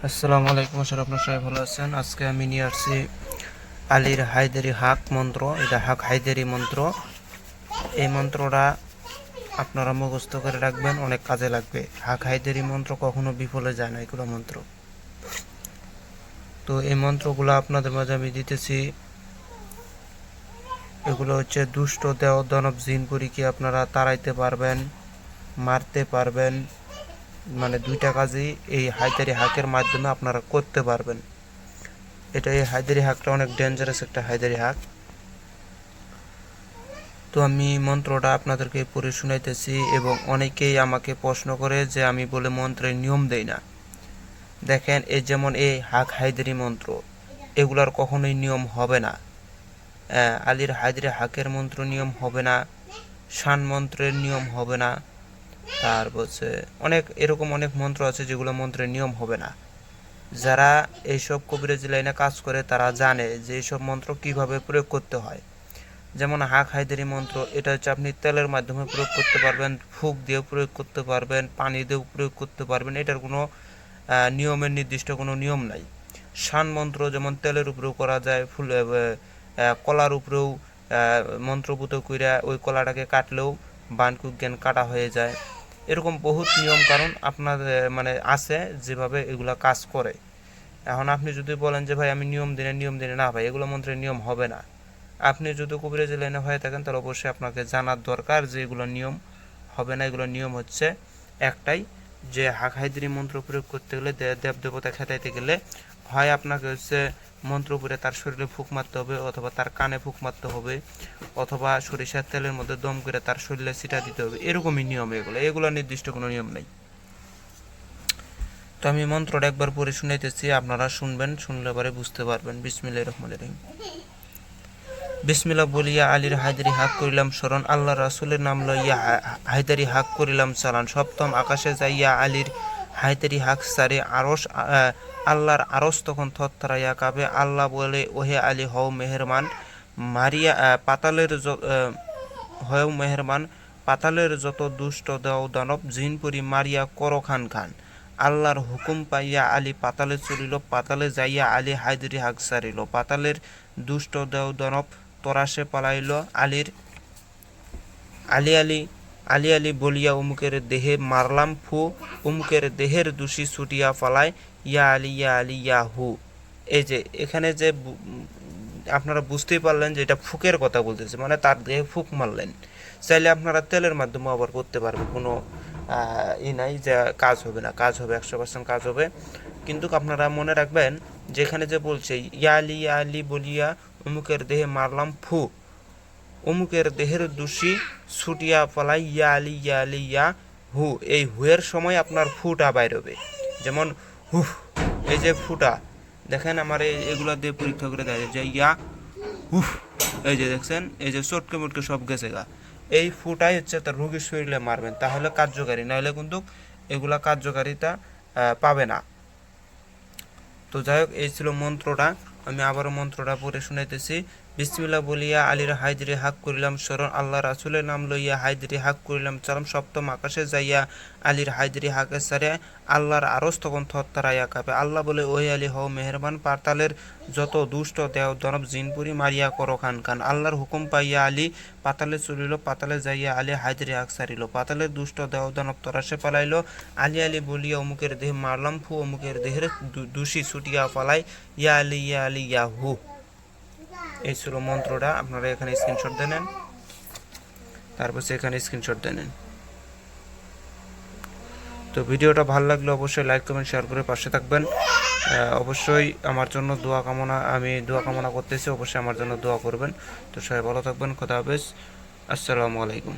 আসসালামু আলাইকুম, স্যার আপনার সবাই ভালো আছেন। আজকে আমি নিয়ে আসছি আলীর হায়দারি হাক মন্ত্র। এটা হাক হায়দারি মন্ত্র। এই মন্ত্রটা আপনারা মুখস্থ করে রাখবেন, অনেক কাজে লাগবে। হাক হায়দারি মন্ত্র কখনো বিফলে যায় না, এগুলো মন্ত্র। তো এই মন্ত্রগুলো আপনাদের মাঝে আমি দিতেছি। এগুলো হচ্ছে দুষ্ট দেও দানব জিনপুরীকে আপনারা তাড়াইতে পারবেন, মারতে পারবেন। মানে দুইটা কাজই এই হায়দারি হাকের মাধ্যমে আপনারা করতে পারবেন। এই হায়দারি হাকটা অনেক ডেঞ্জারাস একটা হায়দারি হাক। তো আমি মন্ত্রটা আপনাদেরকে পড়ে শুনাইতেছি এবং অনেকেই আমাকে প্রশ্ন করে যে আমি বলে মন্ত্রের নিয়ম দেই না। দেখেন, এই যেমন এই হাক হায়দারি মন্ত্র, এগুলার কখনোই নিয়ম হবে না। আলীর হায়দারি হাকের মন্ত্র নিয়ম হবে না, শান মন্ত্রের নিয়ম হবে না। তার বলছে এরকম অনেক মন্ত্র আছে যেগুলো মন্ত্রের নিয়ম হবে না। যারা এইসব কবিরাজি লাইনে কাজ করে তারা জানে যে এইসব মন্ত্র কিভাবে প্রয়োগ করতে হয়। যেমন হাক হায়দারি মন্ত্র, এটা হচ্ছে আপনি তেলের মাধ্যমে প্রয়োগ করতে পারবেন, ফুক দিয়েও প্রয়োগ করতে পারবেন, পানি দিয়েও প্রয়োগ করতে পারবেন। এটার কোনো নিয়মের নির্দিষ্ট কোনো নিয়ম নাই। শান মন্ত্র যেমন তেলের উপরেও করা যায়, কলার উপরেও মন্ত্রপুত কইরা ওই কলাটাকে কাটলেও বানকুক জ্ঞান কাটা হয়ে যায়। এরকম বহুত নিয়ম কারণ আপনার মানে আছে যেভাবে এগুলা কাজ করে। এখন আপনি যদি বলেন যে ভাই আমি নিয়ম দিনে না ভাই, এগুলো মন্ত্রের নিয়ম হবে না। আপনি যদি কবিরাজি লাইনে হয়ে থাকেন তাহলে অবশ্যই আপনাকে জানার দরকার যে এগুলো নিয়ম হবে না। এগুলো নিয়ম হচ্ছে একটাই, যে হাক হায়দারি মন্ত্র প্রয়োগ করতে গেলে, দেব দেবতা খেতাইতে গেলে হয় আপনাকে হচ্ছে মন্ত্র পড়ে তার শরীরে ফুঁক মারতে হবে, অথবা তার কানে ফুঁক মারতে হবে, অথবা সরিষার তেলের মধ্যে দম করে তার শরীরে ছিটা দিতে হবে। এরকমই নিয়ম এগুলো নির্দিষ্ট কোনো নিয়ম নেই। তো আমি মন্ত্রটা একবার পড়ে শুনাইতেছি, আপনারা শুনবেন, শুনলে পরে বুঝতে পারবেন। বিসমিল্লাহির রহমানির রহিম। বিসমিল্লাহ বলিয়া আলীর হায়দারি হাক করিলাম স্মরণ, আল্লাহ রাসূলের নাম লইয়া হায়দারি হাক করিলাম চালান। সপ্তম আকাশে যাইয়া আলীর হায়দারি হাক সারে আল্লাহর আরশ তখন থরথরাইয়া কাঁপে। আল্লাহ বলে, ওহে আলী হও মেহেরমান, মারিয়া পাতালের হও মেহেরমান, পাতালের যত দুষ্ট দেও দানব জিনপুরি মারিয়া করো খান খান। আল্লাহর হুকুম পাইয়া আলী পাতালে চলিল, পাতালে যাইয়া আলী হায়দারি হাক সারিল। পাতালের দুষ্ট দেও দানব তরাসে পালাইল। আলী আলী আলী আলী বলিয়া অমুকের দেহে মারলাম ফু, অমুকের দেহের দোষী ছুটিয়া পালায়। ইয়া আলী ইয়া আলী ইয়া হু। এই যে এখানে যে আপনারা বুঝতেই পারলেন যে এটা ফুকের কথা বলতেছে, মানে তার দেহে ফুক মারলেন। চাইলে আপনারা তেলের মাধ্যমে আবার করতে পারবেন, কোনো নাই যে কাজ হবে না, কাজ হবে, 100% কাজ হবে। কিন্তু আপনারা মনে রাখবেন যেখানে যে বলছে ইয়া আলী বলিয়া অমুকের দেহে মারলাম ফু, অমুকের দেহের দোষী ছুটিয়া পালাই। ইয়া আলী ইয়া হু, এই হুয়ের সময় আপনার ফুটা বাইর হবে। যেমন হুফ, এই যে ফুটা দেখেন আমার এগুলো দিয়ে পরীক্ষা করে দেখা যায় যে ইয়া হুফ, এই যে দেখছেন এই যে চটকে মুটকে সব গেছে গা, এই ফুটাই হচ্ছে তার রোগীর শরীরে মারবেন, তাহলে কার্যকারী, নাহলে কিন্তু এগুলা কার্যকারিতা পাবে না। তো যাই হোক, এই ছিল মন্ত্রটা। আমি আবারও মন্ত্রটা পড়ে শুনাইতেছি। বিসমিল্লাহ বলিয়া আলীর হায়দারি হাক করিলাম স্মরণ, আল্লাহ রাসূলের নাম লইয়া হায়দারি হাক করিলাম চালাম। সপ্তম আকাশে যাইয়া আলীর হায়দারি হাকে সারে আল্লাহর আরশ তখন থরথরাইয়া কাঁপে। আল্লাহ বলে, ওহে আলী হও মেহেরবান, পাতালের যত দুষ্ট দেও দানব জিনপুরি মারিয়া করো খান খান। আল্লাহর হুকুম পাইয়া আলী পাতালে চলিল, পাতালে যাইয়া আলী হায়দারি হাক সারিল। পাতালের দুষ্ট দেও দানব তরাসে পালাইল। আলী আলী বলিয়া অমুকের দেহে মারলাম ফু, অমুকের দেহের দোষী ছুটিয়া পালাই। ইয়া আলী ইয়া হু। এই ছিল মন্ত্রটা। আপনারা এখানে স্ক্রিনশট দিয়ে নেন, তারপর এখানে স্ক্রিনশট দিয়ে নেন। তো ভিডিওটা ভালো লাগলে অবশ্যই লাইক কমেন্ট শেয়ার করে পাশে থাকবেন। অবশ্যই আমার জন্য আমি দোয়া কামনা করতেছি, অবশ্যই আমার জন্য দোয়া করবেন। তো সবাই ভালো থাকবেন, খোদা হাফেজ, আসসালামু আলাইকুম।